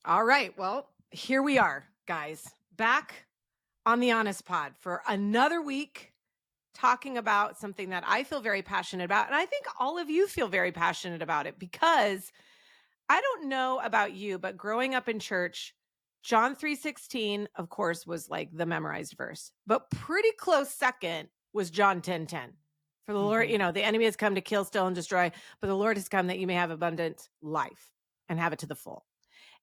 All right. Well, here we are, guys, back on the Honest Pod for another week talking about something that I feel very passionate about. And I think all of you feel very passionate about it because I don't know about you, but growing up in church, John 3:16, of course, was like the memorized verse. But pretty close second was John 10:10. For the Lord, Mhm. the enemy has come to kill, steal, and destroy, but the Lord has come that you may have abundant life and have it to the full.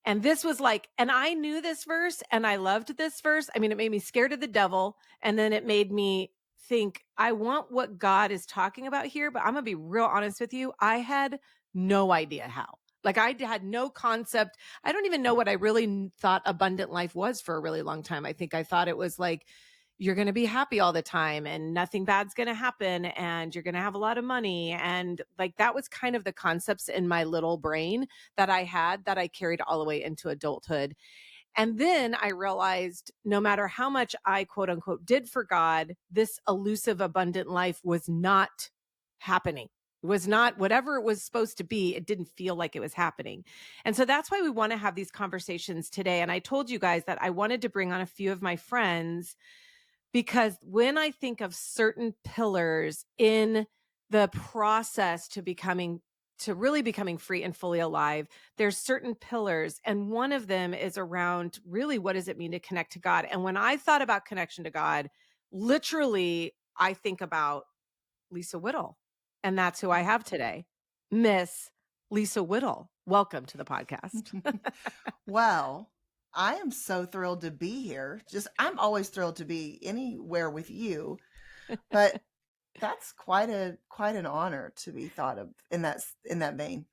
And this was like, and I knew this verse and I loved this verse. I mean, it made me scared of the devil. And then it made me think, I want what God is talking about here, but I'm going to be real honest with you. I had no idea how. Like I had no concept. I don't even know what I really thought abundant life was for a really long time. I think I thought it was like, you're going to be happy all the time and nothing bad's going to happen and you're going to have a lot of money. And like that was kind of the concepts in my little brain that I had that I carried all the way into adulthood. And then I realized no matter how much I quote unquote did for God, this elusive abundant life was not happening. It was not whatever it was supposed to be. It didn't feel like it was happening. And so that's why we want to have these conversations today. And I told you guys that I wanted to bring on a few of my friends because when I think of certain pillars in the process to really becoming free and fully alive, there's certain pillars. And one of them is around really what does it mean to connect to God? And when I thought about connection to God, literally, I think about Lisa Whittle. And that's who I have today, Miss Lisa Whittle. Welcome to the podcast. Well, I am so thrilled to be here. I'm always thrilled to be anywhere with you, but that's quite an honor to be thought of in that vein.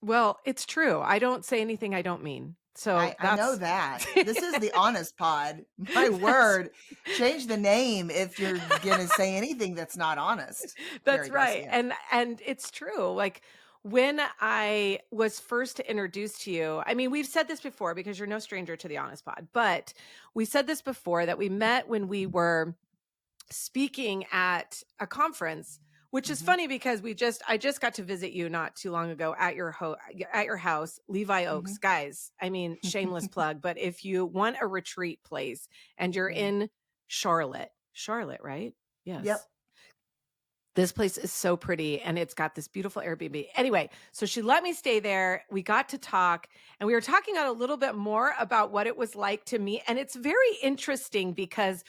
Well, it's true. I don't say anything I don't mean. So I know that's that. This is the Honest Pod. My word. Change the name if you're gonna say anything that's not honest, that's Karrie right. Garcia. And it's true. Like when I was first introduced to you, I mean, we've said this before because you're no stranger to the Honest Pod, but we said this before that we met when we were speaking at a conference, which is Mhm. funny because I just got to visit you not too long ago at your house, Levi Oaks. Mhm. Guys, I mean, shameless plug, but if you want a retreat place and you're Yeah. in Charlotte, right? Yes. Yep. This place is so pretty and it's got this beautiful Airbnb. Anyway, so she let me stay there. We got to talk and we were talking a little bit more about what it was like to me. And it's very interesting because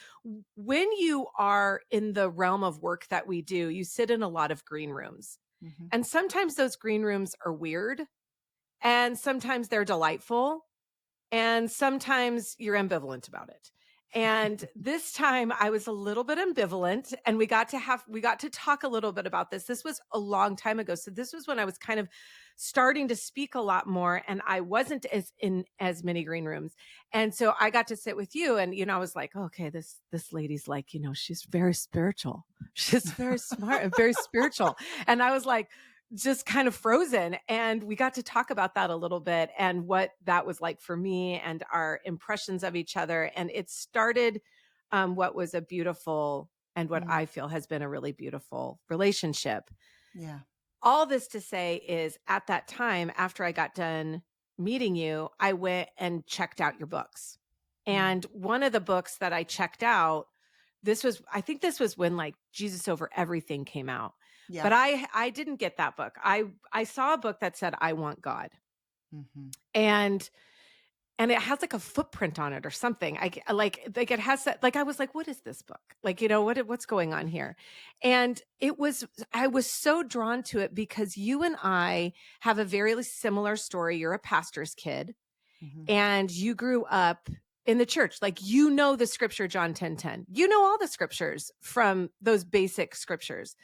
when you are in the realm of work that we do, you sit in a lot of green rooms. Mhm. And sometimes those green rooms are weird and sometimes they're delightful and sometimes you're ambivalent about it. And this time I was a little bit ambivalent and we got to talk a little bit about this. This was a long time ago. So this was when I was kind of starting to speak a lot more and I wasn't in as many green rooms. And so I got to sit with you and I was like, okay, this lady's like, she's very spiritual. She's very smart and very spiritual. And I was like, just kind of frozen. And we got to talk about that a little bit and what that was like for me and our impressions of each other. And it started what was a beautiful and what I feel has been a really beautiful relationship. Yeah. All this to say is at that time, after I got done meeting you, I went and checked out your books. Mm. And one of the books that I checked out, I think this was when like Jesus Over Everything came out. Yeah. But I didn't get that book. I saw a book that said I Want God. Mhm. And it has like a footprint on it or something. I like it has that, like I was like, what is this book? Like, what's going on here? And I was so drawn to it because you and I have a very similar story. You're a pastor's kid Mhm. and you grew up in the church. Like, the scripture, John 10:10. You know all the scriptures from those basic scriptures.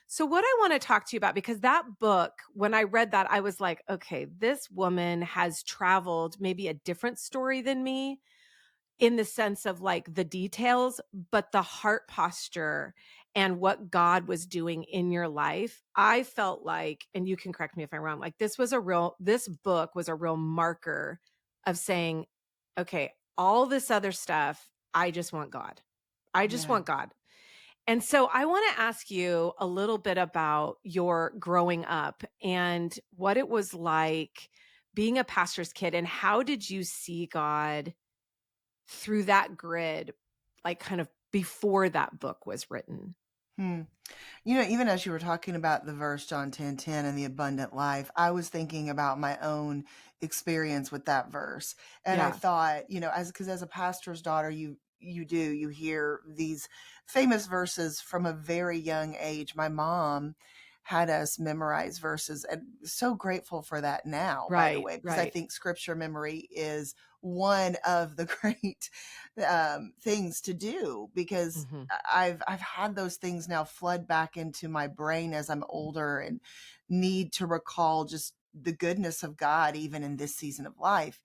So what I want to talk to you about, because that book, when I read that, I was like, okay, this woman has traveled maybe a different story than me in the sense of like the details, but the heart posture and what God was doing in your life. I felt like, and you can correct me if I'm wrong, like this book was a real marker of saying, okay, all this other stuff, I just want God. I just Yeah. want God. And so I want to ask you a little bit about your growing up and what it was like being a pastor's kid, and how did you see God through that grid, like, kind of before that book was written? Hmm. Even as you were talking about the verse John 10:10 and the abundant life, I was thinking about my own experience with that verse. And I Yeah, thought, as a pastor's daughter, you hear these famous verses from a very young age. My mom had us memorize verses, and so grateful for that now, by the right, way, because I right. think scripture memory is one of the great things to do, because Mhm, I've had those things now flood back into my brain as I'm older and need to recall just the goodness of God even in this season of life.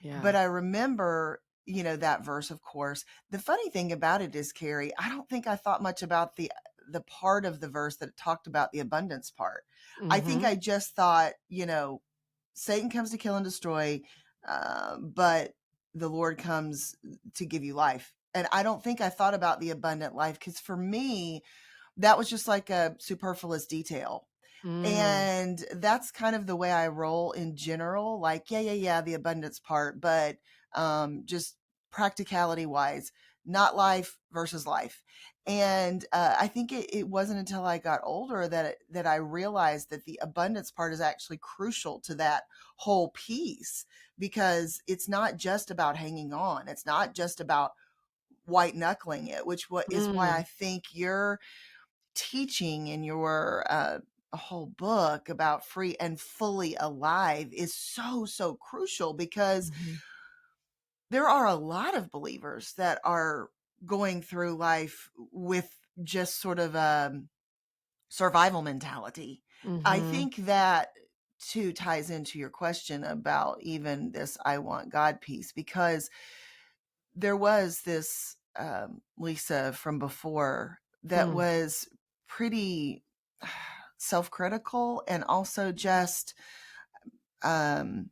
yeah. But I remember, that verse, of course. The funny thing about it is, Carrie, I don't think I thought much about the part of the verse that talked about the abundance part. I think Mhm, I just thought, Satan comes to kill and destroy, but the Lord comes to give you life. And I don't think I thought about the abundant life, because for me, that was just like a superfluous detail. mm, And that's kind of the way I roll in general. Like, yeah, yeah, yeah, the abundance part, but just practicality wise, not life versus life. And I think it wasn't until I got older that I realized that the abundance part is actually crucial to that whole piece, because it's not just about hanging on. It's not just about white knuckling it, which what is why I mm, think you're teaching in your whole book about free and fully alive is so, so crucial, because mhm, there are a lot of believers that are going through life with just sort of a survival mentality. I mhm, think that too ties into your question about even this I want God piece, because there was this Lisa from before that mm, was pretty self-critical, and also just um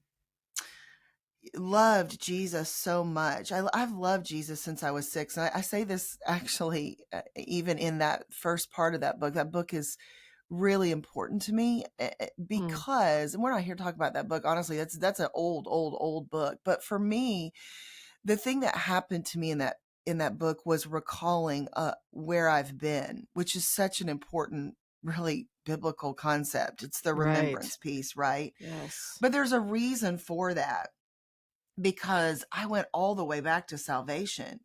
loved Jesus so much. I've loved Jesus since I was 6, and I say this actually, even in that first part of that book. That book is really important to me, mm, because, and we're not here to talk about that book, honestly. That's an old book, but for me, the thing that happened to me in that book was recalling where I've been, which is such an important, really biblical concept. It's the right. remembrance piece, right? Yes. But there's a reason for that, because I went all the way back to salvation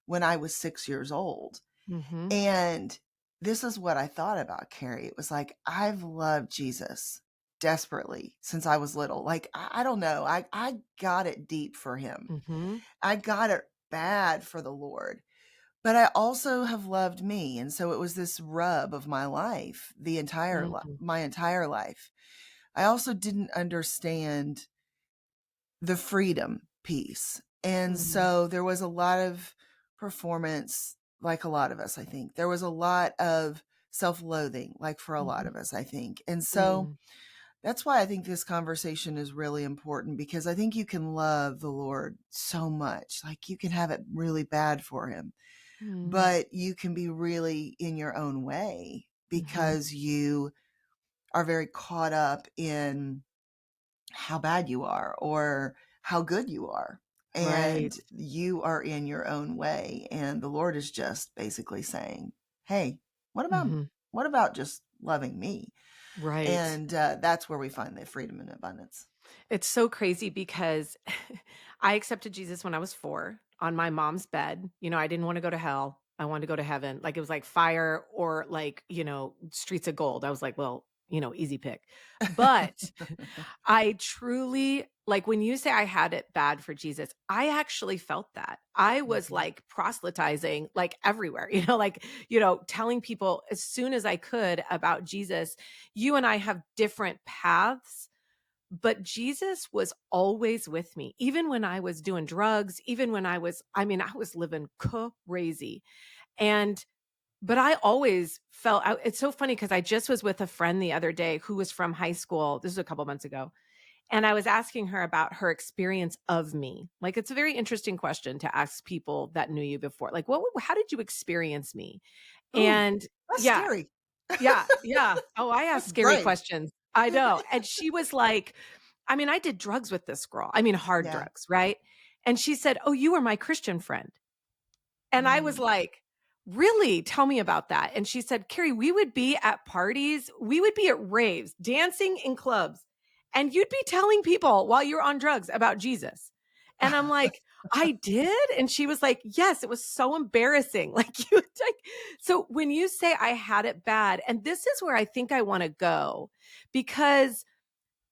when I was 6 years old. Mhm, And this is what I thought about Carrie. It was like, I've loved Jesus desperately since I was little. Like, I don't know. I got it deep for him. mhm, I got it bad for the Lord, but I also have loved me. And so it was this rub of my life, mm, my entire life. I also didn't understand the freedom piece. And mm, so there was a lot of performance, like a lot of us, I think. There was a lot of self-loathing, like for a lot mhm, of us, I think. And so mm, that's why I think this conversation is really important, because I think you can love the Lord so much. Like, you can have it really bad for him, mm, but you can be really in your own way, mhm, because you are very caught up in how bad you are or how good you are. right. And you are in your own way. And the Lord is just basically saying, hey, what about Mhm, what about just loving me? right. And that's where we find the freedom and abundance. It's so crazy because I accepted Jesus when I was 4 on my mom's bed. I didn't wanna go to hell. I wanted to go to heaven. Like, it was like fire or, like, streets of gold. I was like, "Well, easy pick." But I truly like, when you say I had it bad for Jesus, I actually felt that. I was, Mhm. like, proselytizing, like, everywhere, like, telling people as soon as I could about Jesus. You and I have different paths, but Jesus was always with me, even when I was doing drugs, even when I was living crazy. And but I always felt it's so funny because I just was with a friend the other day who was from high school. This was a couple months ago. And I was asking her about her experience of me. Like, it's a very interesting question to ask people that knew you before. Like, how did you experience me? Ooh, And that's yeah, scary. yeah, yeah. Oh, I ask That's scary brave. questions. I know. And she was like, I mean, I did drugs with this girl. I mean, hard Yeah. drugs, right? And she said, "Oh, you were my Christian friend." And I was Mm. like, "Really? Tell me about that." And she said, "Karrie, we would be at parties, we would be at raves, dancing in clubs, and you'd be telling people while you're on drugs about Jesus." And I'm like, "I did?" And she was like, "Yes, it was so embarrassing." Like like so when you say I had it bad, and this is where I think I want to go, because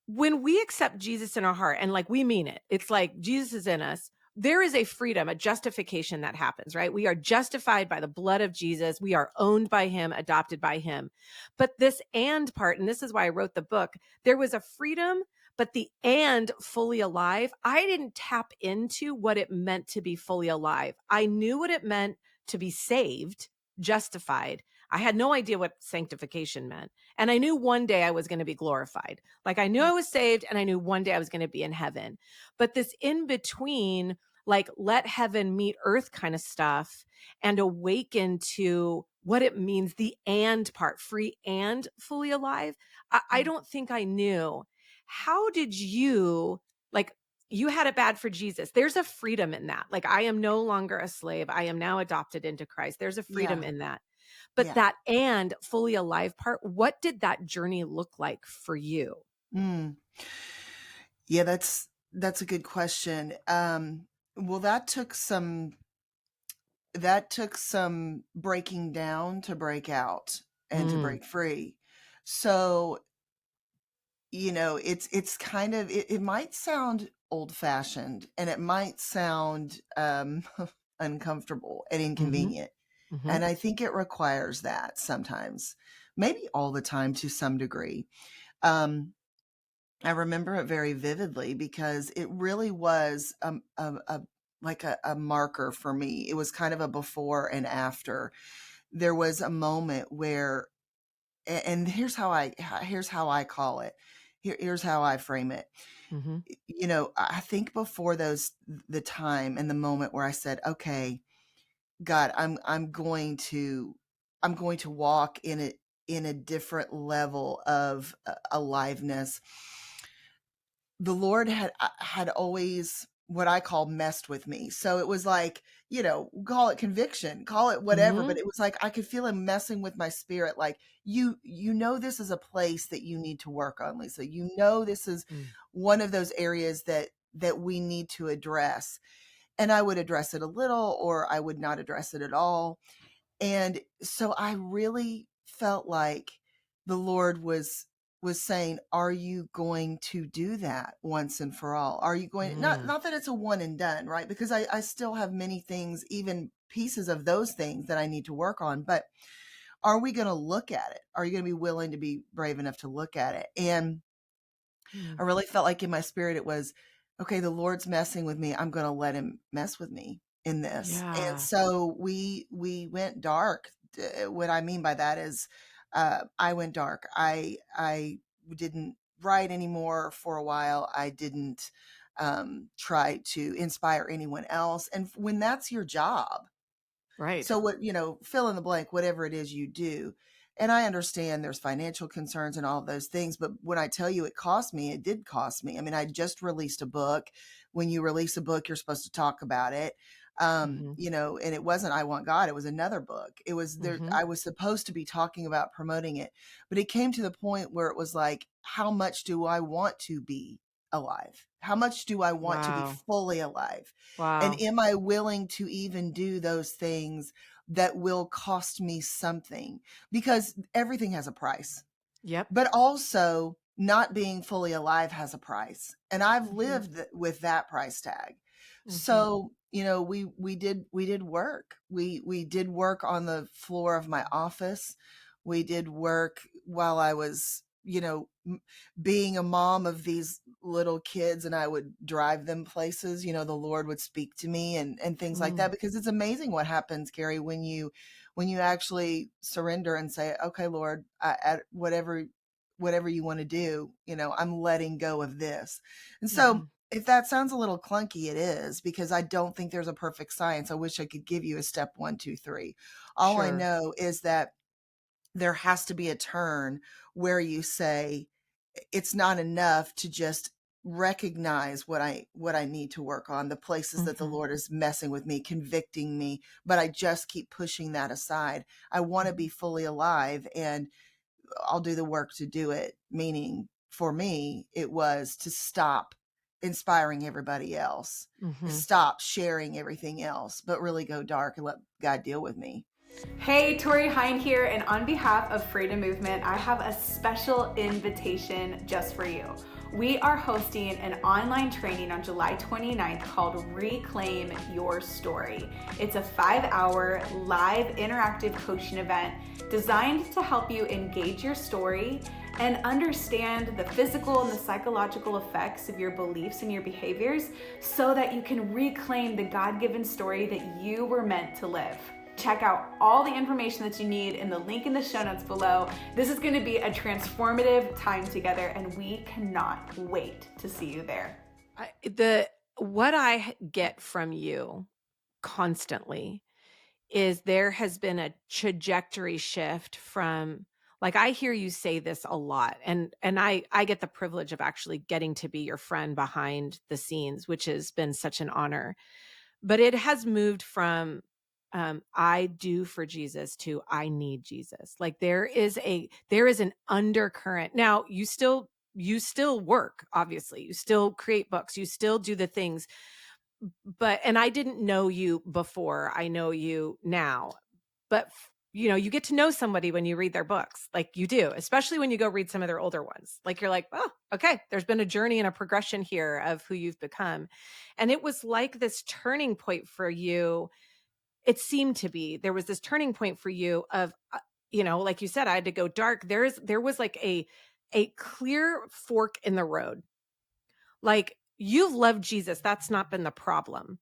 when we accept Jesus in our heart and like we mean it, it's like Jesus is in us. There is a freedom, a justification that happens, right? We are justified by the blood of Jesus. We are owned by him, adopted by him. But this and part, and this is why I wrote the book, there was a freedom, but the and fully alive, I didn't tap into what it meant to be fully alive. I knew what it meant to be saved, justified. I had no idea what sanctification meant. And I knew one day I was going to be glorified. Like I knew Mm. I was saved and I knew one day I was going to be in heaven. But this in between, like let heaven meet earth kind of stuff and awaken to what it means, the and part, free and fully alive. I Mm. don't think I knew. How did you, like, you had it bad for Jesus? There's a freedom in that. Like, I am no longer a slave. I am now adopted into Christ. There's a freedom Yeah. in that. But Yeah. that and fully alive part, what did that journey look like for you? Mm. Yeah, that's a good question. Well, that took some breaking down to break out and to Mm, break free. So, it's kind of it might sound old-fashioned and it might sound uncomfortable and mhm, inconvenient. mhm, And I think it requires that sometimes, maybe all the time to some degree. Um, I remember it very vividly because it really was like a marker for me. It was kind of a before and after. There was a moment where, and here's how I call it. Here's how I frame it. mhm, I think before the time and the moment where I said, "Okay, God, I'm going to walk in a different level of aliveness." The Lord had always what I call messed with me. So it was like, call it conviction, call it whatever, but mhm, it was like I could feel him messing with my spirit like this is a place that you need to work on, Lisa. This is mm, one of those areas that we need to address. And I would address it a little or I would not address it at all. And so I really felt like the Lord was saying, "Are you going to do that once and for all? Are you going mm, not that it's a one and done, right? Because I still have many things, even pieces of those things that I need to work on, but are we going to look at it? Are you going to be willing to be brave enough to look at it?" And mm. I really felt like in my spirit it was, okay, the Lord's messing with me. I'm going to let him mess with me in this. And Yeah, so we went dark. What I mean by that is I went dark. I didn't write anymore for a while. I didn't try to inspire anyone else. And when that's your job, right. so fill in the blank, whatever it is you do. And I understand there's financial concerns and all of those things, but when I tell you it cost me, it did cost me. I mean, I just released a book. When you release a book, you're supposed to talk about it. Mhm, And it wasn't I Want God, it was another book. It was there, mhm. I was supposed to be talking about promoting it, but it came to the point where it was like, how much do I want to be alive? How much do I want to be Wow, fully alive? And wow. am I willing to even do those things that will cost me something? Because everything has a price, Yep. but also not being fully alive has a price. And I've Mhm, lived with that price tag. mhm, So, we did work. We did work on the floor of my office. We did work while I was, being a mom of these little kids and I would drive them places. The Lord would speak to me and things like mm, that, because it's amazing what happens, Karrie, when you actually surrender and say, "Okay, Lord, whatever you want to do, I'm letting go of this." And so mhm. if that sounds a little clunky, it is, because I don't think there's a perfect science. I wish I could give you a step one, two, three. All I Sure. know is that there has to be a turn where you say, it's not enough to just recognize what I need to work on, the places that the Mhm. Lord is messing with me, convicting me, but I just keep pushing that aside. I want to be Mhm. fully alive, and I'll do the work to do it. Meaning for me, it was to stop inspiring everybody else, Mhm. stop sharing everything else, but really go dark and let God deal with me. Hey, Tori Hine here, and on behalf of Freedom Movement, I have a special invitation just for you. We are hosting an online training on July 29th called Reclaim Your Story. It's a 5-hour live interactive coaching event designed to help you engage your story and understand the physical and the psychological effects of your beliefs and your behaviors so that you can reclaim the God-given story that you were meant to live. Check out all the information that you need in the link in the show notes below. This is going to be a transformative time together, and we cannot wait to see you there. The what I get from you constantly is there has been a trajectory shift from, like, I hear you say this a lot, and I get the privilege of actually getting to be your friend behind the scenes, which has been such an honor. But it has moved from, I do for Jesus to I need Jesus. Like, there is an undercurrent. Now, you still work, obviously. You still create books, you still do the things, but and I didn't know you before, I know you now. But you get to know somebody when you read their books, like you do, especially when you go read some of their older ones. Like, you're like, oh, okay, there's been a journey and a progression here of who you've become. And it was like this turning point for you. It seemed to be there was this turning point for you of, like you said, I had to go dark. There was like a clear fork in the road. Like, you've loved Jesus, that's not been the problem.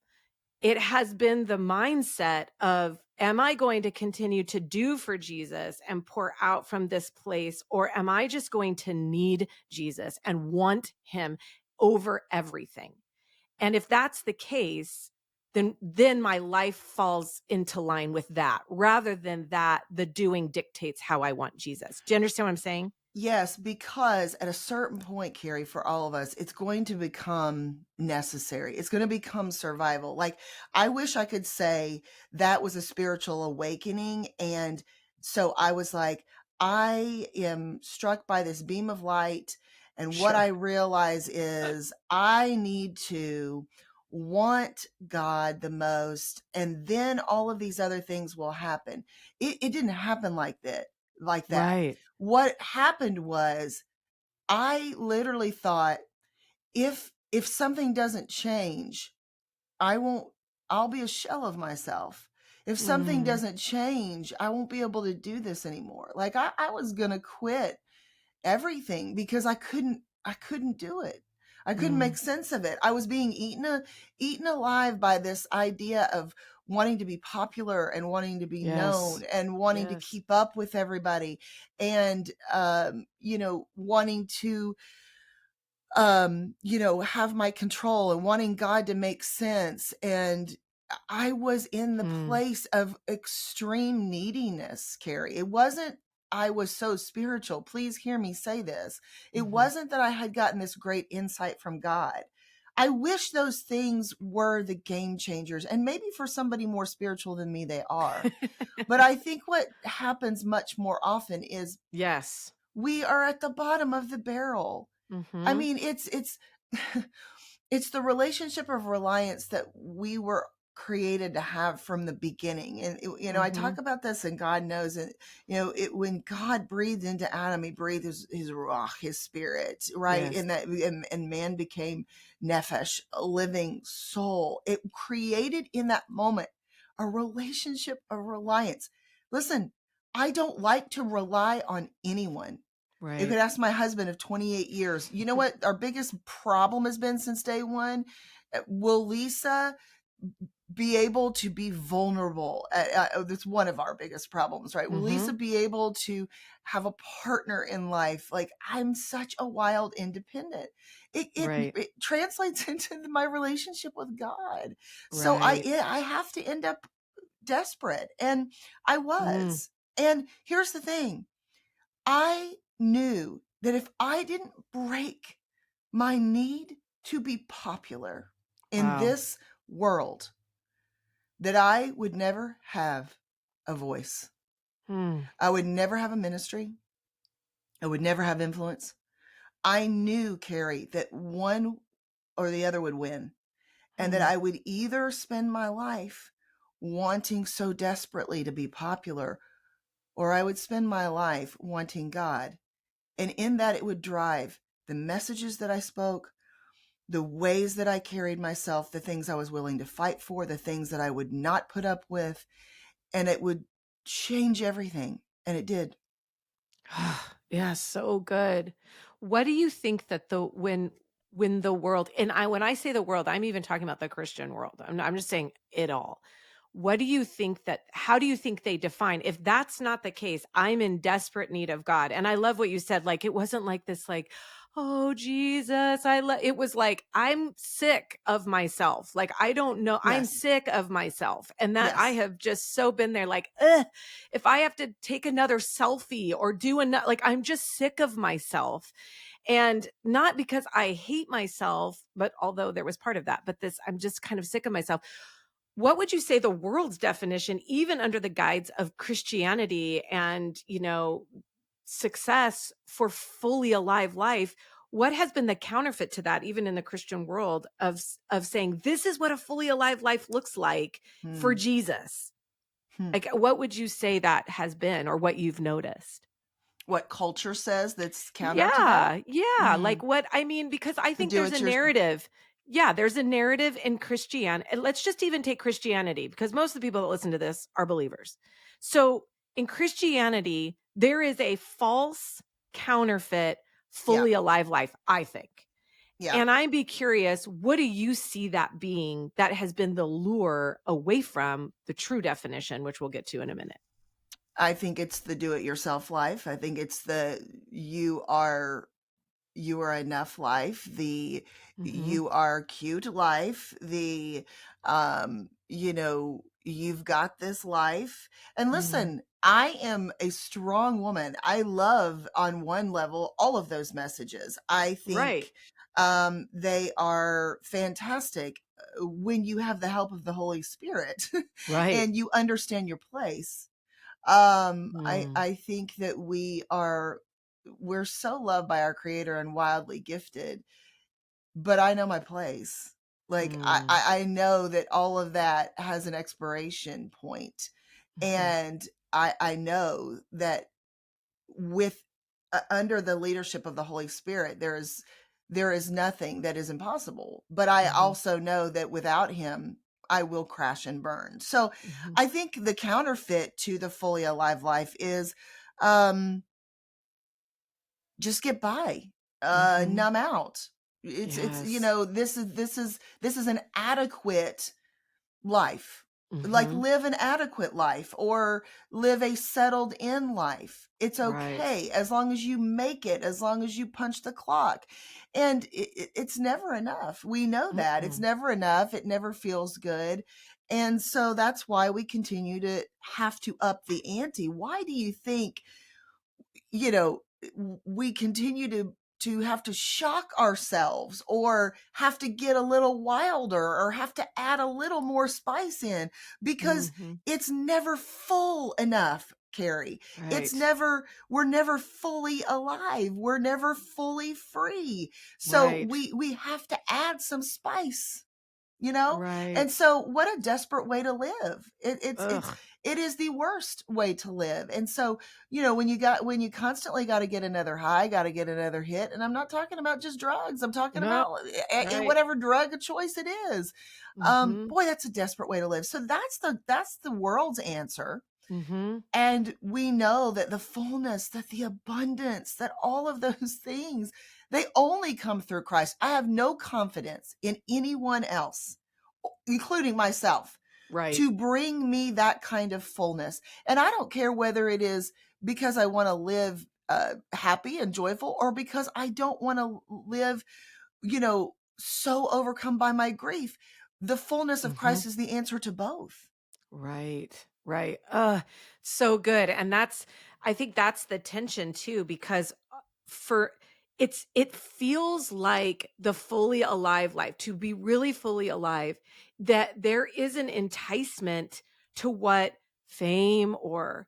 It has been the mindset of, am I going to continue to do for Jesus and pour out from this place, or am I just going to need Jesus and want him over everything? And if that's the case, then my life falls into line with that, rather than that the doing dictates how I want Jesus. Do you understand what I'm saying? Yes, because at a certain point, Carrie, for all of us, it's going to become necessary. It's going to become survival. Like, I wish I could say that was a spiritual awakening. And so I was like, I am struck by this beam of light. And what I Sure. realize is I need to want God the most. And then all of these other things will happen. It didn't happen like that. Right. What happened was I literally thought, if something doesn't change, I won't I'll be a shell of myself. If something Mm, doesn't change, I won't be able to do this anymore. Like, I was gonna quit everything because I couldn't do it. I couldn't make mm. sense of it. I was being eaten alive by this idea of wanting to be popular and wanting to be Yes. known and wanting to Yes. keep up with everybody, and wanting to have my control and wanting God to make sense. And I was in the Mm, place of extreme neediness, Carrie. It wasn't I was so spiritual. Please hear me say this. It mhm. wasn't that I had gotten this great insight from God. I wish those things were the game changers, and maybe for somebody more spiritual than me, they are. But I think what happens much more often is Yes. we are at the bottom of the barrel. I Mhm. mean, it's it's the relationship of reliance that we were created to have from the beginning. And I talk Mhm. about this, and God knows it. When God breathed into Adam, he breathed his ruach, his spirit, right? Yes. And man became nephesh, a living soul. It created in that moment a relationship of reliance. Listen, I don't like to rely on anyone. You Right. could ask my husband of 28 years. You know what our biggest problem has been since day one? Will Lisa be able to be vulnerable? That's one of our biggest problems, right? Will Lisa Mhm. be able to have a partner in life? Like, I'm such a wild independent. Right. It translates into my relationship with God. So Right. I have to end up desperate, and I Mm. was. And here's the thing. I knew that if I didn't break my need to be popular in Wow. this world, that I would never have a voice. Hmm. I would never have a ministry. I would never have influence. I knew, Karrie, that one or the other would win, and that Hmm. I would either spend my life wanting so desperately to be popular, or I would spend my life wanting God. And in that, it would drive the messages that I spoke, the ways that I carried myself, the things I was willing to fight for, the things that I would not put up with, and it would change everything. And it did. Yeah, so good. What do you think that when the world, and when I say the world, I'm even talking about the Christian world. I'm just saying it all. What do you think that how do you think they define, if that's not the case, I'm in desperate need of God. And I love what you said, like it wasn't like this like, oh Jesus, it was like I'm sick of myself. Like I don't know, I'm Yes. sick of myself. And that I Yes. have just so been there like, ugh, if I have to take another selfie or do another, like I'm just sick of myself. And not because I hate myself, but although there was part of that, but this, I'm just kind of sick of myself. What would you say the world's definition, even under the guides of Christianity and, success for fully alive life? What has been the counterfeit to that, even in the Christian world, of saying this is what a fully alive life looks like for Hmm. Jesus? Hmm. Like, what would you say that has been, or what you've noticed? What culture says that's counter to that? Yeah, yeah, Mm. like, what I mean, because I The think do there's it a your narrative. Yeah, there's a narrative in Christianity. Let's just even take Christianity, because most of the people that listen to this are believers. So, in Christianity, there is a false, counterfeit, Yeah. fully alive life, I think. Yeah. And I'd be curious, what do you see that being that has been the lure away from the true definition, which we'll get to in a minute? I think it's the do it yourself life. I think it's the you are enough life, the Mhm. you are cute life, the you've got this life. And Mhm. listen, I am a strong woman. I love, on one level, all of those messages. I Right. think they are fantastic when you have the help of the Holy Spirit Right. and you understand your place. Mm. I think that we're so loved by our creator and wildly gifted, but I know my place. Like Mm. I know that all of that has an expiration point. Mhm. And I know that with under the leadership of the Holy Spirit, there is nothing that is impossible. But I Mhm. also know that without him, I will crash and burn. So Mhm. I think the counterfeit to the fully alive life is um, just get by, Mhm. numb out. It's Yes. this is an adequate life. Like, Mhm. live an adequate life or live a settled in life. It's Right. okay as long as you make it, as long as you punch the clock. And it's never enough. We know that. It's Mm-mm. never enough. It never feels good. And so that's why we continue to have to up the ante. Why do you think, you know, we continue to have to shock ourselves or have to get a little wilder or have to add a little more spice in, because Mhm. it's never full enough, Karrie. Right. We're never fully alive. We're never fully free. So Right. we have to add some spice, you know. And Right. so what a desperate way to live. It's Ugh. it is the worst way to live. And so, when you constantly got to get another high, got to get another hit. And I'm not talking about just drugs, I'm talking No. about Right. whatever drug of choice it is. Mhm. Boy, that's a desperate way to live. So that's the world's answer. Mhm. And we know that the fullness, that the abundance, that all of those things, they only come through Christ. I have no confidence in anyone else, including myself, Right. to bring me that kind of fullness. And I don't care whether it is because I want to live happy and joyful, or because I don't want to live, so overcome by my grief. The fullness of Mhm. Christ is the answer to both. Right. Right. So good. And I think that's the tension too, because for it feels like the fully alive life, to be really fully alive, that there is an enticement to what fame or,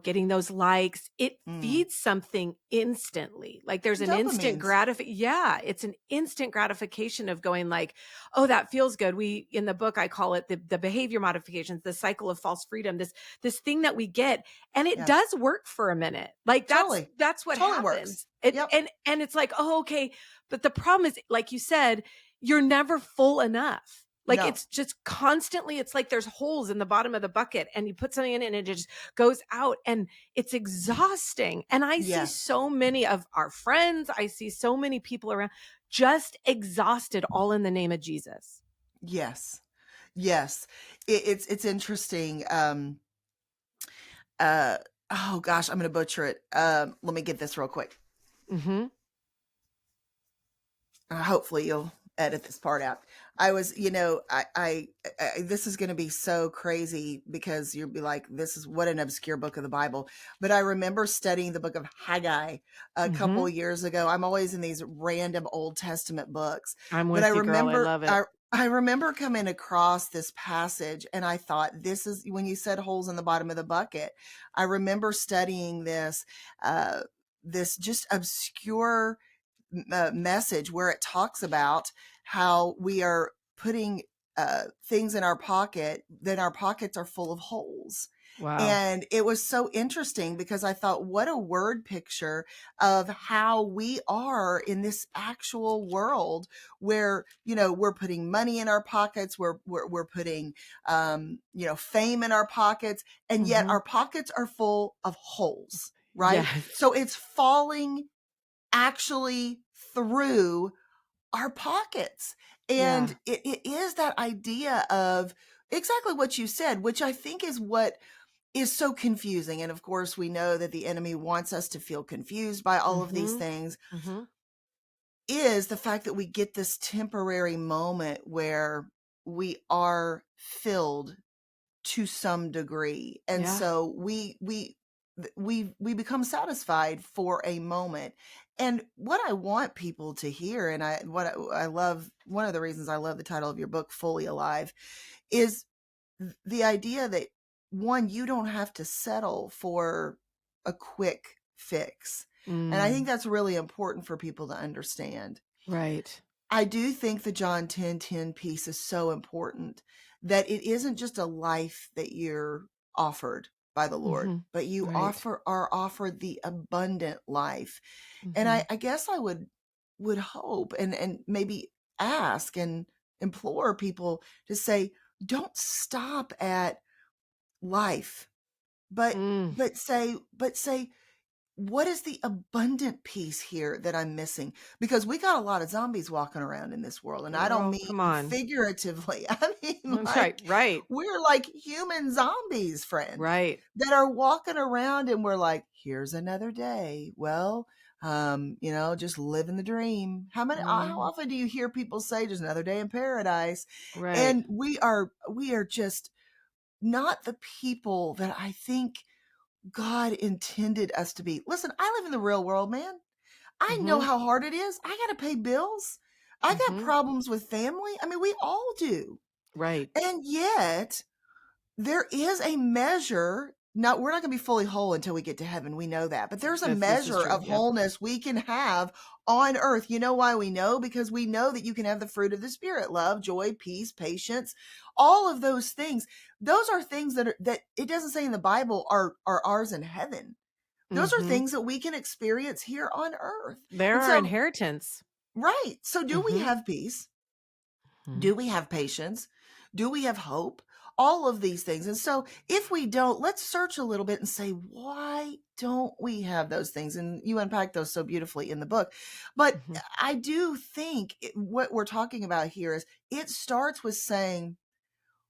getting those likes, it Mm. feeds something instantly. Like there's an instant Dopamines. yeah, it's an instant gratification of going like, oh, that feels good. In the book, I call it the behavior modifications, the cycle of false freedom, this thing that we get, and it Yes. does work for a minute. Like Totally. that's what Totally works. happens. It Yep. and it's like, oh, okay. But the problem is, like you said, you're never full enough. Like No. it's just constantly, it's like there's holes in the bottom of the bucket and you put something in it and it just goes out and it's exhausting. And I see Yes. so many of our friends, I see so many people around just exhausted, all in the name of Jesus. Yes. Yes. It's interesting. Oh gosh, I'm going to butcher it. Let me get this real quick. Mm-hmm. Hopefully you'll edit this part out. I was, I this is going to be so crazy because you'll be like, this is what an obscure book of the Bible. But I remember studying the book of Haggai a couple Mm-hmm. of years ago. I'm always in these random Old Testament books, I'm but I with you, girl. I remember, love it. I remember coming across this passage and I thought, this is when you said holes in the bottom of the bucket. I remember studying this just obscure message where it talks about how we are putting things in our pocket, then our pockets are full of holes. Wow. And it was so interesting because I thought, what a word picture of how we are in this actual world where, we're putting money in our pockets, we're putting, fame in our pockets, and yet Mm-hmm. our pockets are full of holes, right? Yes. So it's falling actually through our pockets. Yeah. And it is that idea of exactly what you said, which I think is what is so confusing. And of course, we know that the enemy wants us to feel confused by all of these Mm-hmm. things, Mm-hmm. is the fact that we get this temporary moment where we are filled to some degree. And Yeah. so we become satisfied for a moment. And what I want people to hear, and I love, one of the reasons I love the title of your book, Fully Alive, is the idea that, one, you don't have to settle for a quick fix. And I think Mm. that's really important for people to understand. Right. I do think the John 10:10 piece is so important, that it isn't just a life that you're offered by the Lord, Mm-hmm. but you Right. are offered the abundant life. And Mm-hmm. I guess I would hope and maybe ask and implore people to say, don't stop at life, but Mm. say, what is the abundant piece here that I'm missing? Because we got a lot of zombies walking around in this world. And I don't Girl, mean come on. figuratively. I mean, That's right. like, Right. we're like human zombies, friend, Right. that are walking around and we're like, here's another day. Well, just living the dream. How Mm. often do you hear people say just another day in paradise? Right. And we are just not the people that I think God intended us to be. Listen, I live in the real world, man. I know Mm-hmm. how hard it is. I got to pay bills. I got Mm-hmm. problems with family. I mean, we all do. Right. And yet, there is a measure. Now, we're not going to be fully whole until we get to heaven. We know that. But there's a This is measure true. of Yep. wholeness we can have on earth. You know why we know? Because we know that you can have the fruit of the Spirit: love, joy, peace, patience, all of those things. Those are things that it doesn't say in the Bible are ours in heaven. Those are Mm-hmm. things that we can experience here on earth. They're And our so, inheritance. right. So, do we Mm-hmm. have peace? Mm-hmm. Do we have patience? Do we have hope? All of these things. And so, if we don't, let's search a little bit and say, why don't we have those things? And you unpack those so beautifully in the book. But Mm-hmm. I do think what we're talking about here is, it starts with saying,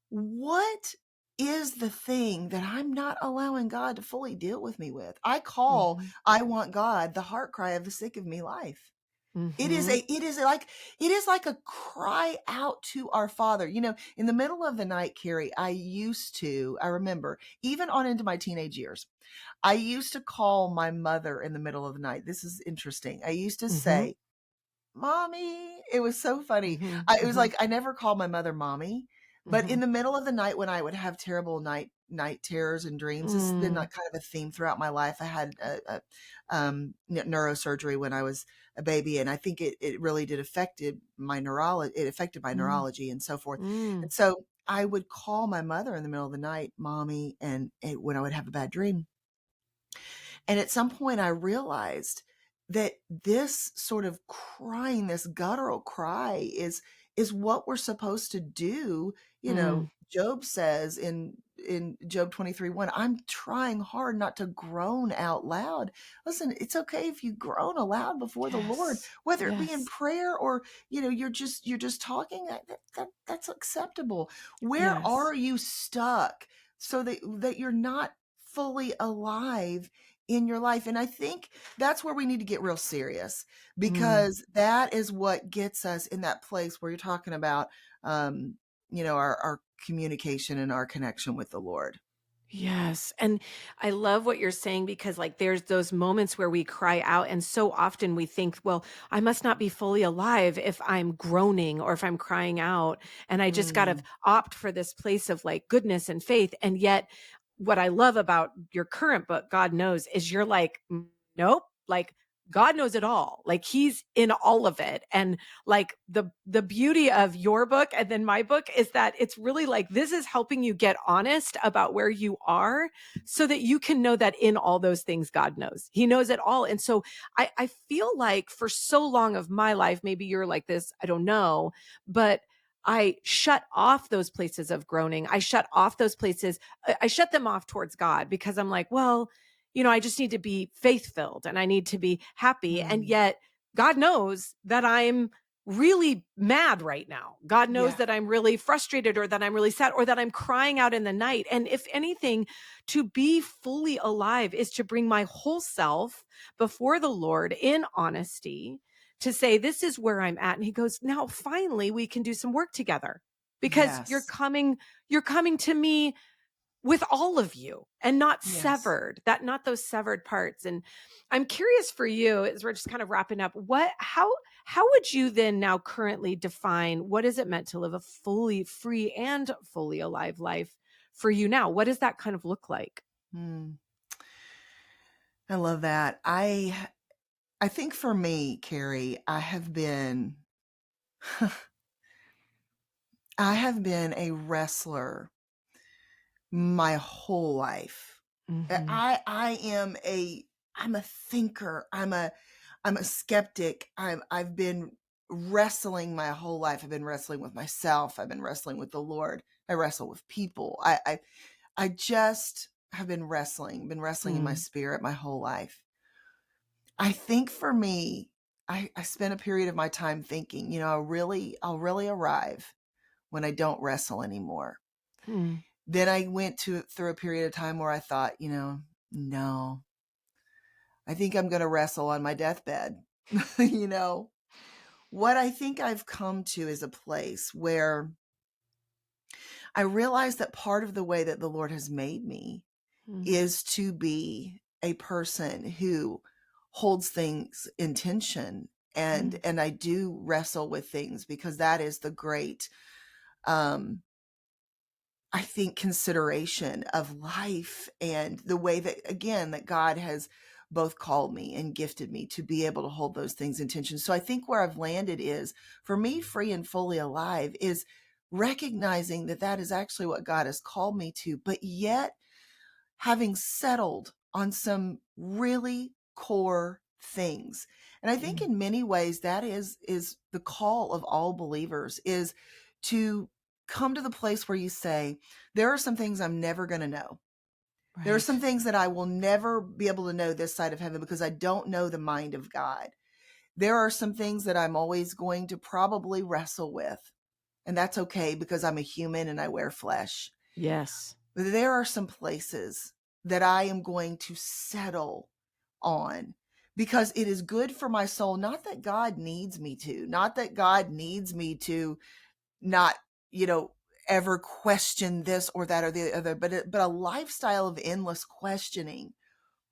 what is the thing that I'm not allowing God to fully deal with me with? I Mm-hmm. want God the heart cry of the sick of me life. Mhm. It is like a cry out to our Father. You know, in the middle of the night, Karrie, I remember, even on into my teenage years, I used to call my mother in the middle of the night. This is interesting. I used to Mhm. say, "Mommy." It was so funny. Mhm. It was Mhm. like I never called my mother mommy, but in Mhm. the middle of the night when I would have terrible night terrors and dreams, this has been Mm. like kind of a theme throughout my life. I had neurosurgery when I was a baby, and I think it really did affected my neurology. It affected my Mm. neurology and so forth. Mm. And so I would call my mother in the middle of the night, "Mommy," and when I would have a bad dream. And at some point, I realized that this sort of crying, this guttural cry, is what we're supposed to do. You know, Mm. Job says in Job 23:1, "I'm trying hard not to groan out loud." Listen, it's okay if you groan aloud before the Lord, Yes. whether it be in Yes. prayer or you're just talking. That's acceptable. Where Yes. are you stuck so that you're not fully alive in your life? And I think that's where we need to get real serious, Mm. because that is what gets us in that place where you're talking about, um, our communication and our connection with the Lord. Yes. And I love what you're saying because, like, there's those moments where we cry out, and so often we think, well, I must not be fully alive if I'm groaning or if I'm crying out. And I just got to Mm, opt for this place of like goodness and faith. And yet, what I love about your current book, God Knows, is you're like, nope, like, God knows it all. Like he's in all of it. And like the beauty of your book and then my book is that it's really like this is helping you get honest about where you are so that you can know that in all those things God knows. He knows it all. And so I feel like for so long of my life, maybe you're like this, I don't know, but I shut off those places of groaning. I shut off those places. I shut them off towards God because I'm like, well, I just need to be faith filled and I need to be happy. And mm, yet God knows that I'm really mad right now. God knows yeah. that I'm really frustrated or that I'm really sad or that I'm crying out in the night. And if anything, to be fully alive is to bring my whole self before the Lord in honesty to say, this is where I'm at. And he goes, now finally we can do some work together because Yes. you're coming to me with all of you and not Yes. severed, that not those severed parts. And I'm curious for you as we're just kind of wrapping up, how would you then now currently define what is it meant to live a fully free and fully alive life for you now? What does that kind of look like? Mm, I love that. I think for me, Karrie, I have been a wrestler my whole life. Mhm. I'm a thinker. I'm a skeptic. I've been wrestling my whole life. I've been wrestling with myself. I've been wrestling with the Lord. I wrestle with people. I just have been wrestling in my Mm. spirit my whole life. I think for me, I spent a period of my time thinking, I'll really arrive when I don't wrestle anymore. Mm. Then I went through a period of time where I thought, no, I think I'm going to wrestle on my deathbed. you know, what I think I've come to is a place where I realize that part of the way that the Lord has made me Mm. is to be a person who holds things in tension, Mm. and I do wrestle with things, because that is the great, um I think, consideration of life, and the way that, again, that God has both called me and gifted me to be able to hold those things in tension. So I think where I've landed is, for me, free and fully alive is recognizing that that is actually what God has called me to, but yet having settled on some really core things. And I think Mm. in many ways that is the call of all believers, is to come to the place where you say, there are some things I'm never going to know. There are some Right. things that I will never be able to know this side of heaven, because I don't know the mind of God. There are some things that I'm always going to probably wrestle with, and that's okay, because I'm a human and I wear flesh. Yes. There are some places that I am going to settle on, because it is good for my soul. Not that God needs me to, not that God needs me to not, you know, ever question this or that or the other, but a lifestyle of endless questioning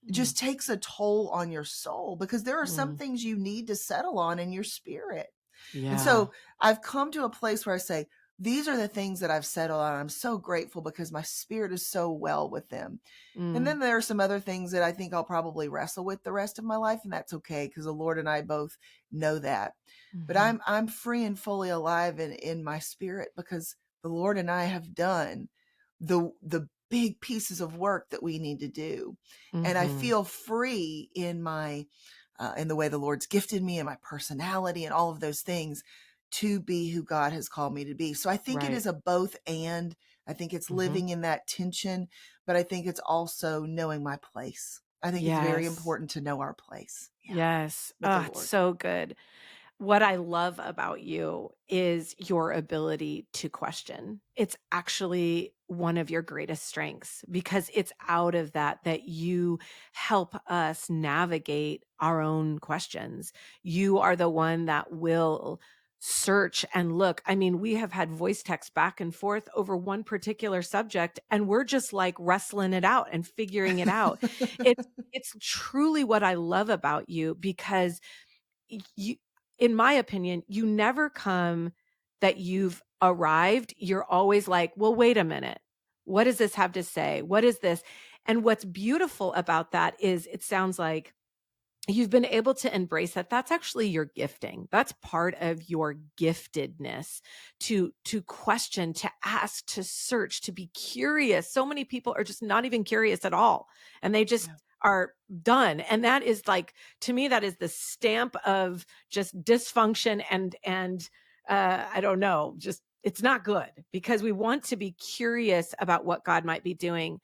Mm, just takes a toll on your soul, because there are some mm. things you need to settle on in your spirit. And Yeah. so I've come to a place where I say, these are the things that I've settled on. I'm so grateful because my spirit is so well with them. And Mm, then there are some other things that I think I'll probably wrestle with the rest of my life, and that's okay, because the Lord and I both know that. But mhm. I'm free and fully alive in my spirit, because the Lord and I have done the big pieces of work that we need to do. And I Mhm. feel free in the way the Lord's gifted me and my personality and all of those things to be who God has called me to be. So I think it Right. is a both and. I think it's Mhm. living in that tension, but I think it's also knowing my place. I think it's very Yes. important to know our place. Yeah, Yes. with the Oh, it's Lord. so good. What I love about you is your ability to question. It's actually one of your greatest strengths, because it's out of that that you help us navigate our own questions. You are the one that will search and look. I mean, we have had voice text back and forth over one particular subject, and we're just like wrestling it out and figuring it out. It's truly what I love about you, because you, in my opinion, you never come that you've arrived. You're always like, well, wait a minute. What does this have to say? What is this? And what's beautiful about that is it sounds like you've been able to embrace that. That's actually your gifting. That's part of your giftedness, to question, to ask, to search, to be curious. So many people are just not even curious at all, and they just Yeah. are done. And that is like, to me, that is the stamp of just dysfunction and I don't know, just it's not good, because we want to be curious about what God might be doing.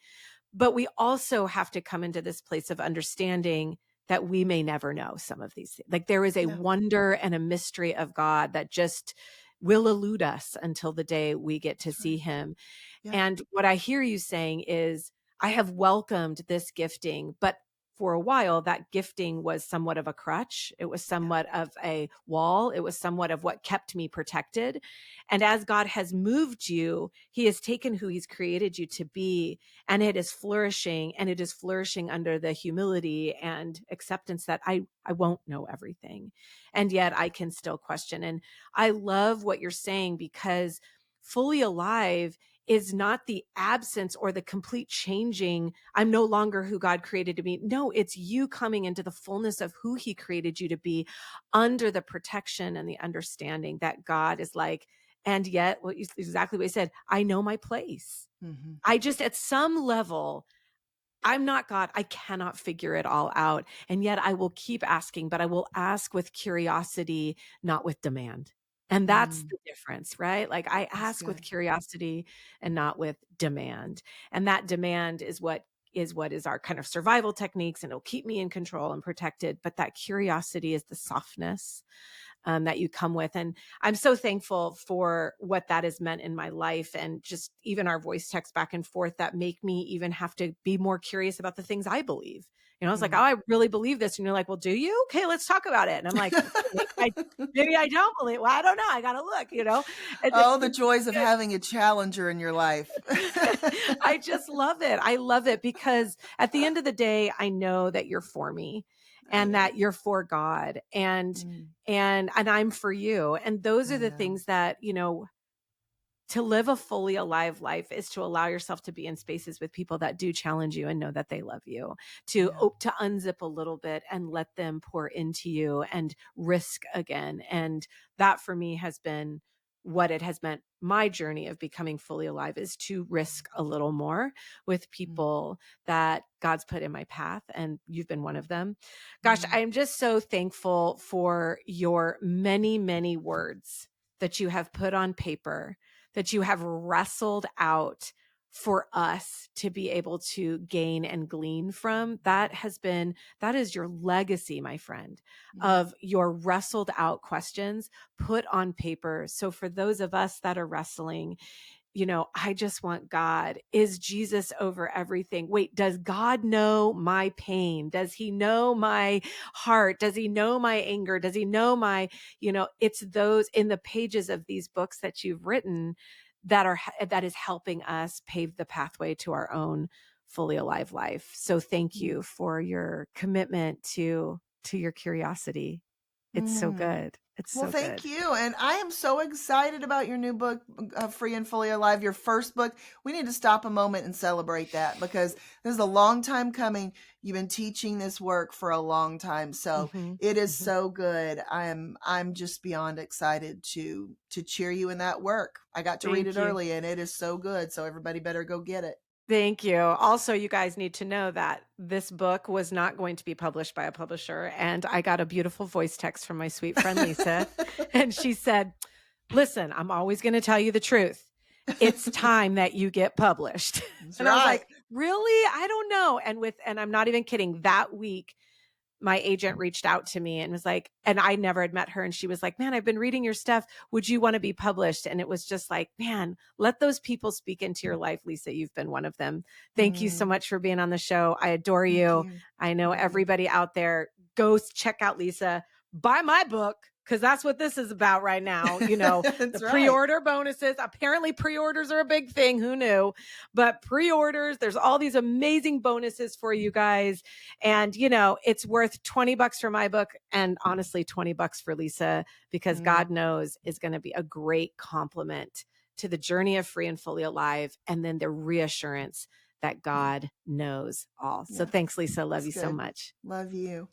But we also have to come into this place of understanding that we may never know some of these things. Like, there is a Yeah. wonder and a mystery of God that just will elude us until the day we get to That's see right. him. Yeah. And what I hear you saying is, I have welcomed this gifting, but for a while, that gifting was somewhat of a crutch. It was Yeah. somewhat of a wall. It was somewhat of what kept me protected. And as God has moved you, he has taken who he's created you to be, and it is flourishing, and it is flourishing under the humility and acceptance that I won't know everything. And yet I can still question. And I love what you're saying, because fully alive is not the absence or the complete changing. I'm no longer who God created to be. No, it's you coming into the fullness of who he created you to be, under the protection and the understanding that God is like, and yet exactly what he said, I know my place. Hmm. I just, at some level, I'm not God. I cannot figure it all out. And yet I will keep asking, but I will ask with curiosity, not with demand. And that's Mm, the difference, right? Like, I that's ask with good. curiosity and not with demand. And that demand is what is our kind of survival techniques, and it'll keep me in control and protected. But that curiosity is the softness that you come with. And I'm so thankful for what that has meant in my life, and just even our voice texts back and forth that make me even have to be more curious about the things I believe. You know, it's like, oh, Mm. I really believe this. And you're like, well, do you? Okay, let's talk about it. And I'm like, okay, maybe I don't believe. Well, I don't know. I got to look. And Oh, the it's joys of having a challenger in your life. I just love it. I love it, because at the end of the day, I know that you're for me, and Yeah. that you're for God, and Mm, and I'm for you. And those are the yeah. things that, to live a fully alive life is to allow yourself to be in spaces with people that do challenge you and know that they love you, Yeah. to unzip a little bit and let them pour into you and risk again. And that for me has been what it has meant. My journey of becoming fully alive is to risk a little more with Mm, people that God's put in my path, and you've been one of them. Gosh, mm, I'm just so thankful for your many, many words that you have put on paper, that you have wrestled out for us to be able to gain and glean from. That is your legacy, my friend, mm, of your wrestled out questions put on paper. So for those of us that are wrestling, I just want God. Is Jesus over everything? Wait, does God know my pain? Does he know my heart? Does he know my anger? Does he know my, it's those in the pages of these books that you've written that is helping us pave the pathway to our own fully alive life. So thank you for your commitment to your curiosity. It's so good. It's Well, so thank good. you. And I am so excited about your new book, Free and Fully Alive, your first book. We need to stop a moment and celebrate that because this is a long time coming. You've been teaching this work for a long time. So it is so good. I'm just beyond excited to cheer you in that work. I got to read it early and it is so good. So everybody better go get it. Thank you. Also, you guys need to know that this book was not going to be published by a publisher. And I got a beautiful voice text from my sweet friend, Lisa. And she said, listen, I'm always going to tell you the truth. It's time that you get published. And I was like, really? I don't know. And I'm not even kidding. That week, my agent reached out to me and was like, and I never had met her. And she was like, man, I've been reading your stuff. Would you want to be published? And it was just like, man, let those people speak into your life, Lisa. You've been one of them. Thank you so much for being on the show. I adore you. I know everybody out there, go check out Lisa, buy my book. Because that's what this is about right now. The pre-order bonuses. Apparently pre-orders are a big thing. Who knew? But pre-orders, there's all these amazing bonuses for you guys. And, it's worth $20 for my book and honestly $20 for Lisa, because God knows is going to be a great compliment to the journey of Free and Fully Alive. And then the reassurance that God knows all. So thanks, Lisa. Love you so much. Love you.